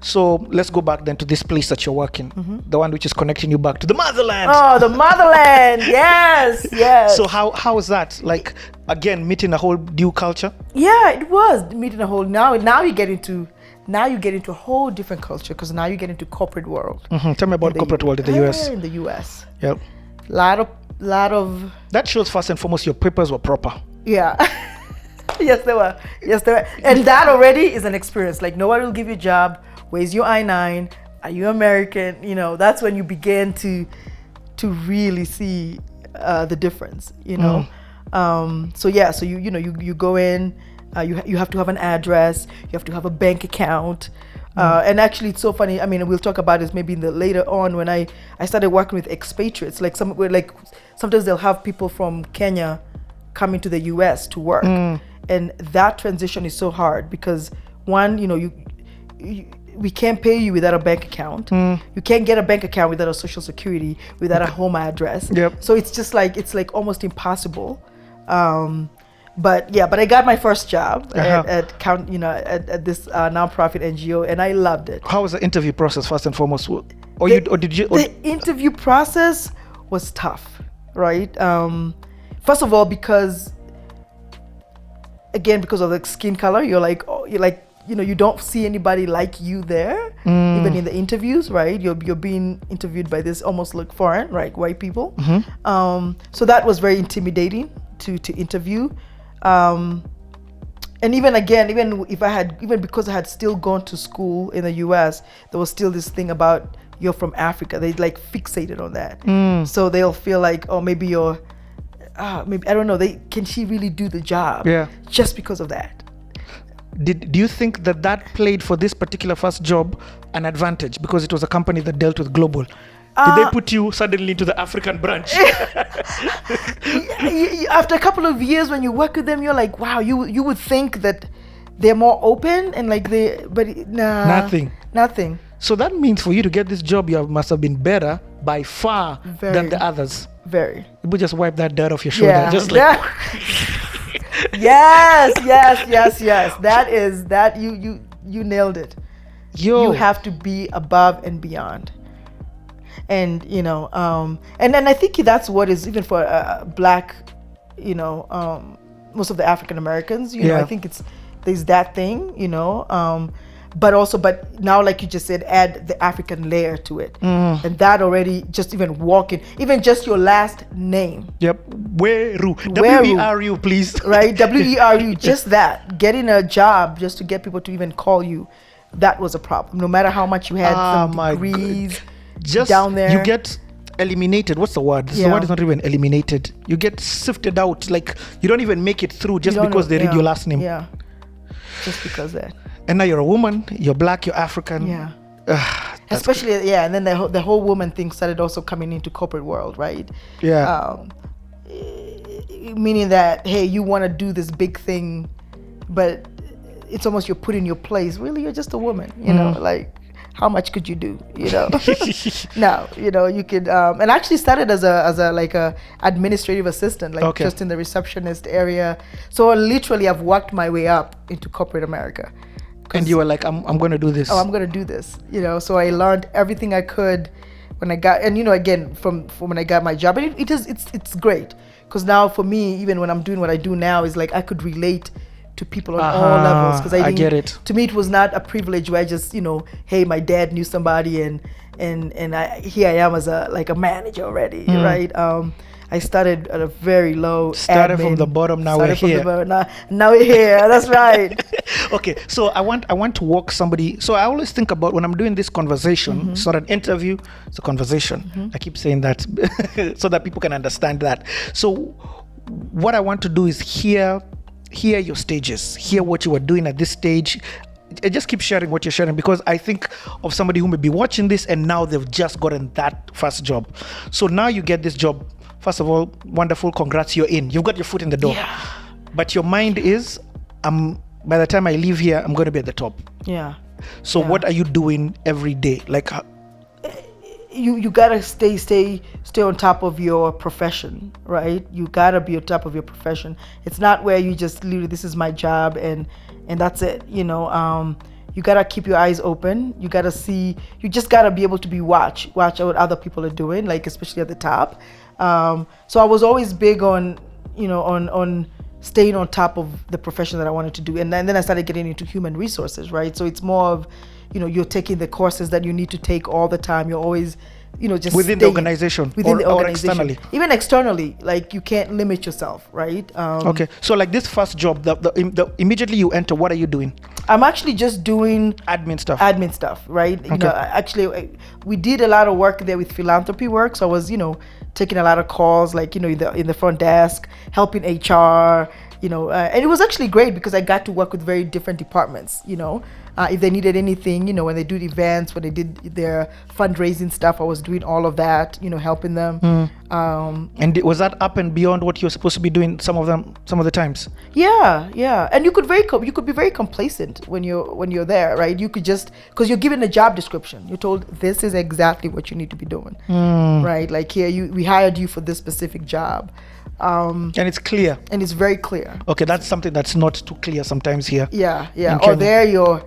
So let's go back then to this place that you're working, the one which is connecting you back to the motherland. Oh, the motherland. Yes, yes. So how is that? Like, again, meeting a whole new culture? Yeah, it was meeting a whole, now you get into a whole different culture, because now you get into corporate world. Tell me about corporate world in the US. In the US. Yep. Lot of that shows first and foremost your papers were proper. Yeah. Yes, they were. And that already is an experience. Like, nobody will give you a job. Where's your I-9? Are you American? You know, that's when you begin to really see the difference, you know. So you go in, you have to have an address, you have to have a bank account. And actually, it's so funny. I mean, we'll talk about this maybe later on when I started working with expatriates. Like sometimes they'll have people from Kenya coming to the US to work. And that transition is so hard because one, you know, we can't pay you without a bank account. You can't get a bank account without a social security, without a home address. Yep. So it's like almost impossible. But I got my first job at this nonprofit NGO, and I loved it. How was the interview process first and foremost? The interview process was tough, right? First of all, because of the skin color, you don't see anybody like you there, even in the interviews, right? You're being interviewed by this almost like foreign, right? White people. So that was very intimidating to interview. And even because I had still gone to school in the US, there was still this thing about you're from Africa. They like fixated on that. So they'll feel like, oh, maybe you're, maybe, I don't know, can she really do the job? Yeah. Just because of that. Do you think that played for this particular first job an advantage because it was a company that dealt with global? Did they put you suddenly into the African branch? After a couple of years, when you work with them, you're like, wow, you would think that they're more open and like nothing. So that means for you to get this job, you must have been better by far than the others. Very. You would just wipe that dirt off your shoulder. Yeah. Just like Yes. That you nailed it. You have to be above and beyond. And you know, and then I think that's what is even for black, you know, most of the African Americans, you know, I think there's that thing, you know, but now, like you just said, add the African layer to it, and that already just even just your last name. Yep, Weru, W-E-R-U, please. Right, W-E-R-U, just that, getting a job just to get people to even call you, that was a problem. No matter how much you had some degrees. Just down there, you get eliminated. What's the word? The word is not even eliminated. You get sifted out. Like you don't even make it through just because they read your last name. Yeah, just because that. And now you're a woman. You're black. You're African. Yeah. Especially and then the whole woman thing started also coming into corporate world, right? Yeah. Meaning that, hey, you want to do this big thing, but it's almost you're put in your place. Really, you're just a woman. You know, like. How much could you do? You know, no, you know, you could, and I actually started as a administrative assistant, like just in the receptionist area. So literally, I've worked my way up into corporate America. And you were like, I'm going to do this. Oh, I'm going to do this. You know, so I learned everything I could when I got, and you know, again from when I got my job, and it's great because now for me, even when I'm doing what I do now, is like I could relate to people on all levels, because I get it. To me, it was not a privilege where I just, you know, hey, my dad knew somebody and here I am as a manager already, right? I started at a very low. Started from the bottom. Now we're here. Now we're here. That's right. Okay, so I want to walk somebody. So I always think about when I'm doing this conversation. It's not an interview; it's a conversation. I keep saying that so that people can understand that. So what I want to do is hear your stages, hear what you were doing at this stage. I just keep sharing what you're sharing because I think of somebody who may be watching this and now they've just gotten that first job. So now you get this job. First of all, wonderful, congrats, you're in. You've got your foot in the door. Yeah. But your mind is, by the time I leave here, I'm going to be at the top. Yeah. So what are you doing every day? Like, you gotta stay on top of your profession, right? You gotta be on top of your profession. It's not where you just literally, this is my job and that's it. You know, you gotta keep your eyes open. You gotta see. You just gotta be able to watch what other people are doing, like especially at the top. So I was always big on, on staying on top of the profession that I wanted to do, and then I started getting into human resources, right? So it's more of, you're taking the courses that you need to take all the time. You're always, just within the organization, or externally. Even externally, like you can't limit yourself, right? Okay, so like this first job, the immediately you enter, what are you doing? I'm actually just doing admin stuff, right? Okay. Actually, we did a lot of work there with philanthropy work. So I was, taking a lot of calls, like, in the front desk, helping HR, and it was actually great because I got to work with very different departments, if they needed anything, when they do events, when they did their fundraising stuff, I was doing all of that, helping them. And was that up and beyond what you're supposed to be doing some of the times? Yeah. And you could be very complacent when you're there, right? You could just, because you're given a job description. You're told this is exactly what you need to be doing, right? Like here, we hired you for this specific job. And it's clear. And it's very clear. Okay, that's something that's not too clear sometimes here. Yeah. Or there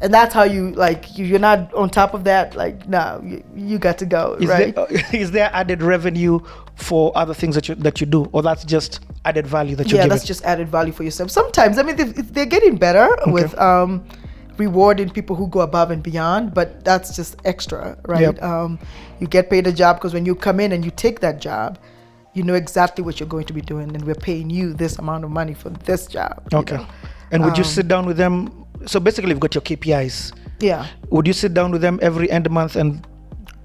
and that's how you're not on top of that. Like, no, you got to go, right? Is there added revenue for other things that you do, or that's just added value that you're giving? Yeah, that's just added value for yourself. Sometimes, I mean, they're getting better with rewarding people who go above and beyond, but that's just extra, right? Yep. You get paid a job because when you come in and you take that job, you know exactly what you're going to be doing, and we're paying you this amount of money for this job. Okay. And would you sit down with them? So basically, you've got your KPIs. Yeah. Would you sit down with them every end of month and?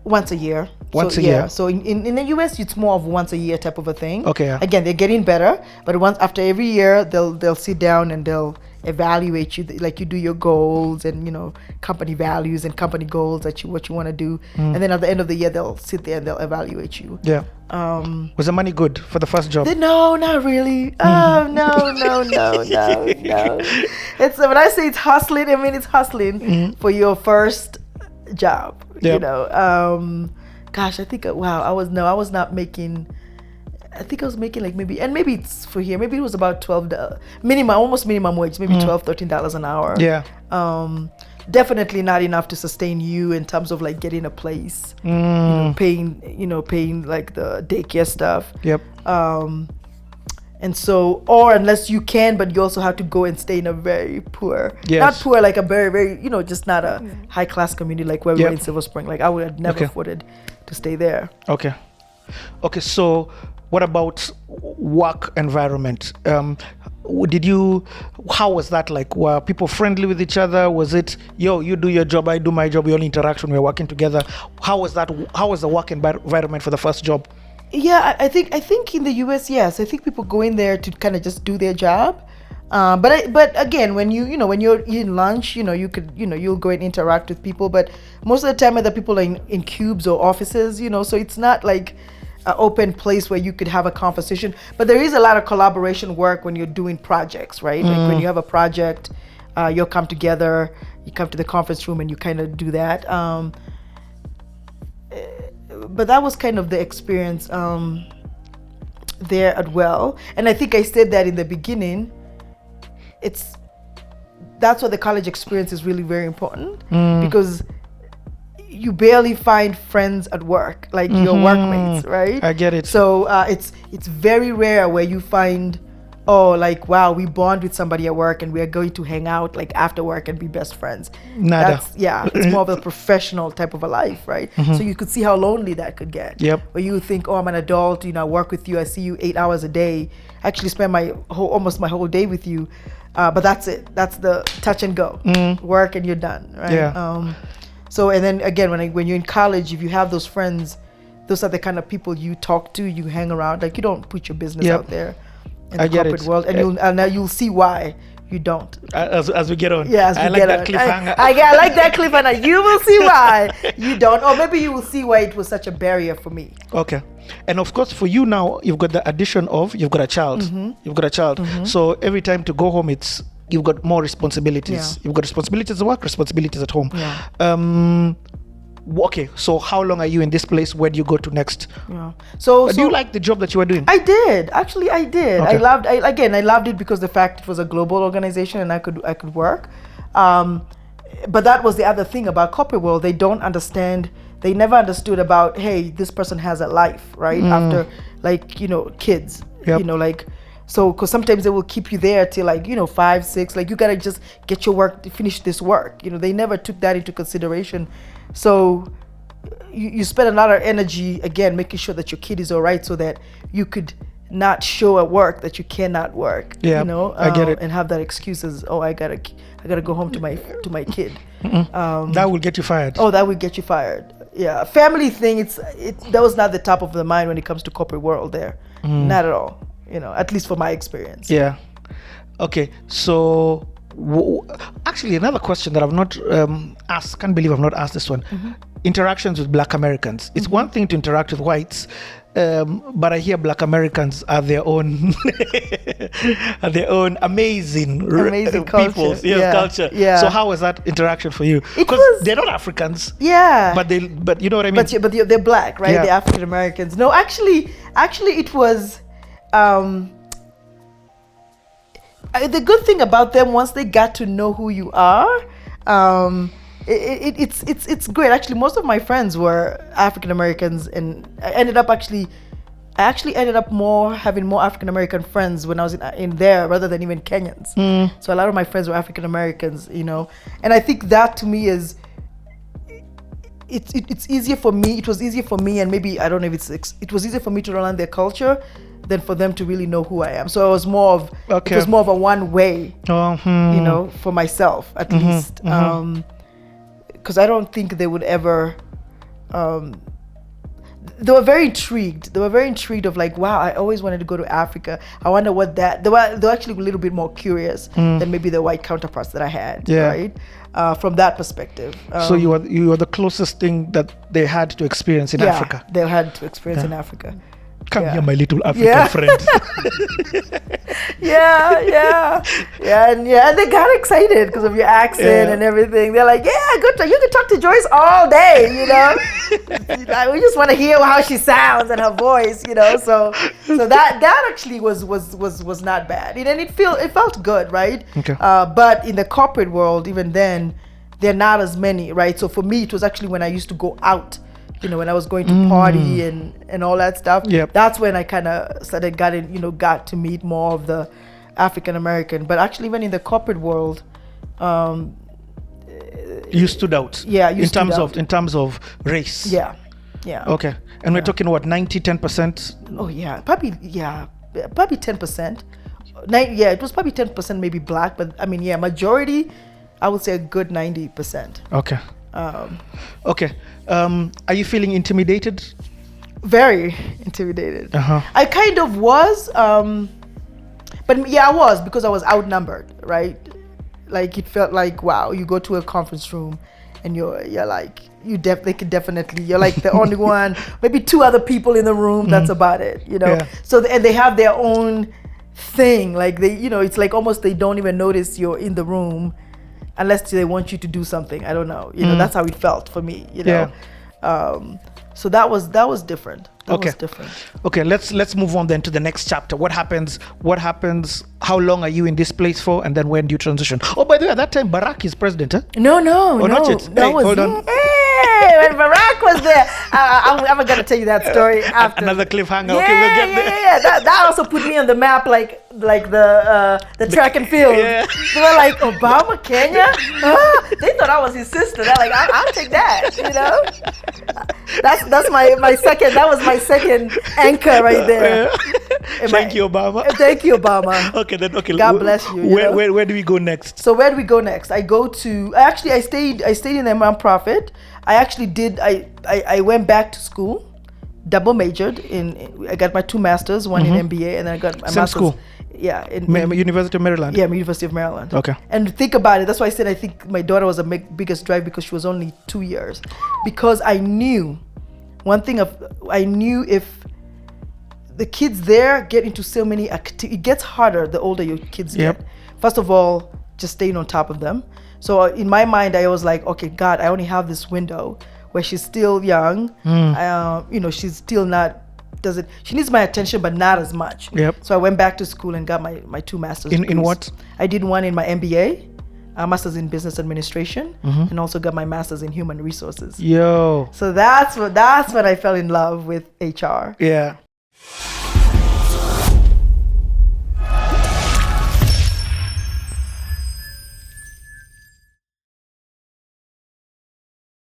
Once a year. Once a year. So in the US, it's more of once a year type of a thing. Okay. Yeah. Again, they're getting better, but after every year, they'll sit down and they'll evaluate you, like you do your goals and company values and company goals what you want to do, and then at the end of the year, they'll sit there and they'll evaluate you. Yeah. Was the money good for the first job? No, not really. Oh, no. It's when I say it's hustling, I mean it's hustling for your first job. Yep. Gosh, I think I was not making. I think I was making like maybe it's for here. Maybe it was about $12 minimum, almost minimum wage, maybe $12-13 an hour. Yeah. Definitely not enough to sustain you in terms of like getting a place, paying like the daycare stuff. Yep. And so, or unless you can, but you also have to go and stay in a very poor, not poor, like a very, very, just not a high class community like where we were in Silver Spring. Like I would have never afforded to stay there. Okay. So what about work environment? How was that like? Were people friendly with each other? Was it, you do your job, I do my job, we only interact when we're working together? How was that? How was the work environment for the first job? Yeah, I think in the US, yes, I think people go in there to kind of just do their job. But again, when when you're eating lunch, you'll go and interact with people. But most of the time, the people are in cubes or offices, so it's not like an open place where you could have a conversation. But there is a lot of collaboration work when you're doing projects, right? Like when you have a project, you'll come together, you come to the conference room and you kind of do that. But that was kind of the experience there as well. And I think I said that in the beginning. That's why the college experience is really very important, because you barely find friends at work, like your workmates, right? I get it. So it's very rare where you find, like, wow, we bond with somebody at work and we are going to hang out like after work and be best friends. Nada. It's more of a professional type of a life, right? So you could see how lonely that could get. Yep. Where you think, I'm an adult, I work with you, I see you 8 hours a day, I actually spend almost my whole day with you. But that's it. That's the touch and go, work and you're done, right? Yeah. So, and then again, when you're in college, if you have those friends, those are the kind of people you talk to, you hang around. Like you don't put your business out there in the corporate world, and now you'll see why you don't. As we get on. Yeah, as we I like get that on. cliffhanger. I like that cliffhanger. You will see why you don't, or maybe you will see why it was such a barrier for me. Okay. And of course, for you now, you've got the addition of you've got a child. You've got a child. So every time to go home, you've got more responsibilities. You've got responsibilities at work, responsibilities at home. Yeah. Okay, so how long are you in this place? Where do you go to next? Yeah. So do you like the job that you were doing? I did. Actually, I did. Okay. I loved it because the fact it was a global organization and I could work. But that was the other thing about corporate world. They don't understand. They never understood about, hey, this person has a life, right? After, like, kids, like, so, because sometimes they will keep you there till like, 5, 6, like you gotta just get your work, finish this work. They never took that into consideration. So you spend a lot of energy, again, making sure that your kid is all right so that you could not show at work that you cannot work. Yeah, I get it. And have that excuse as, oh, I gotta go home to my kid. That will get you fired. Oh, that will get you fired. Yeah, family thing. That was not the top of the mind when it comes to corporate world. There, not at all. At least for my experience. Yeah. Okay. So, actually, another question that I've not asked. Can't believe I've not asked this one. Interactions with Black Americans. It's one thing to interact with whites, but I hear Black Americans are their own, amazing culture. People. Yes, culture. Yeah. So how was that interaction for you? Because they're not Africans. Yeah. But you know what I mean. But they're Black, right? Yeah. The African Americans. No, actually, it was. The good thing about them, once they got to know who you are, it's great. Actually, most of my friends were African Americans, and I ended up having more African American friends when I was in there rather than even Kenyans. So a lot of my friends were African Americans, and I think that to me is. It's easier for me. It was easier for me, and maybe I don't know if it was easier for me to learn their culture than for them to really know who I am. So it was more of a one way, for myself at least, because I don't think they would ever. They were very intrigued. They were very intrigued of like, wow, I always wanted to go to Africa. I wonder what that. They were actually a little bit more curious than maybe the white counterparts that I had. Yeah. Right. From that perspective. So you are the closest thing that they had to experience in Africa. They had to experience in Africa. Come here, my little African friend. And they got excited because of your accent and everything. They're like, yeah, good. You can talk to Joyce all day, we just want to hear how she sounds and her voice, So that actually was not bad, and it felt good, right? Okay. But in the corporate world, even then, there are not as many, right? So for me, it was actually when I used to go out. When I was going to party and all that stuff, that's when I kind of got to meet more of the African American. But actually, even in the corporate world, you stood out. Yeah, in terms of race. Yeah. Okay, and we're talking what 90-10%. Oh yeah, probably 10%. It was probably 10% maybe Black, but I mean majority, I would say a good 90%. Okay. Okay. Are you feeling intimidated? Very intimidated. I kind of was, but I was, because I was outnumbered, right? Like it felt like, wow, you go to a conference room and you're like, they could definitely, you're like the only one, maybe 2 other people in the room. That's about it, Yeah. So and they have their own thing, like they, it's like almost they don't even notice you're in the room. Unless they want you to do something, I don't know. That's how it felt for me. So that was different. That was different. Okay, let's move on then to the next chapter. What happens? How long are you in this place for? And then when do you transition? Oh, by the way, at that time Barack is president, huh? No. Not yet. Hold on. When Barack was there, I'm gonna tell you that story after. Another cliffhanger. Okay, we'll get there. Yeah. That also put me on the map, like the track and field. Yeah. They were like, Obama, Kenya. They thought I was his sister. They're like, I'll take that. That's my second. That was my second anchor right there. Thank you, Obama. Thank you, Obama. Okay. God bless you. Where do we go next? So where do we go next? I stayed in a nonprofit. I actually did. I went back to school, double majored I got my 2 masters, one in MBA, and then I got my master's. School. Yeah, University of Maryland. Yeah, University of Maryland. Okay. And think about it. That's why I said I think my daughter was a biggest drive, because she was only 2 years. Because I knew if the kids there get into so many activities, it gets harder the older your kids get. First of all, just staying on top of them. So in my mind, I was like, okay, God, I only have this window where she's still young. She's still not. She needs my attention, but not as much. Yep. So I went back to school and got my 2 masters. In what? I did one in my MBA, a master's in business administration, and also got my master's in human resources. Yo. So that's when I fell in love with HR. Yeah.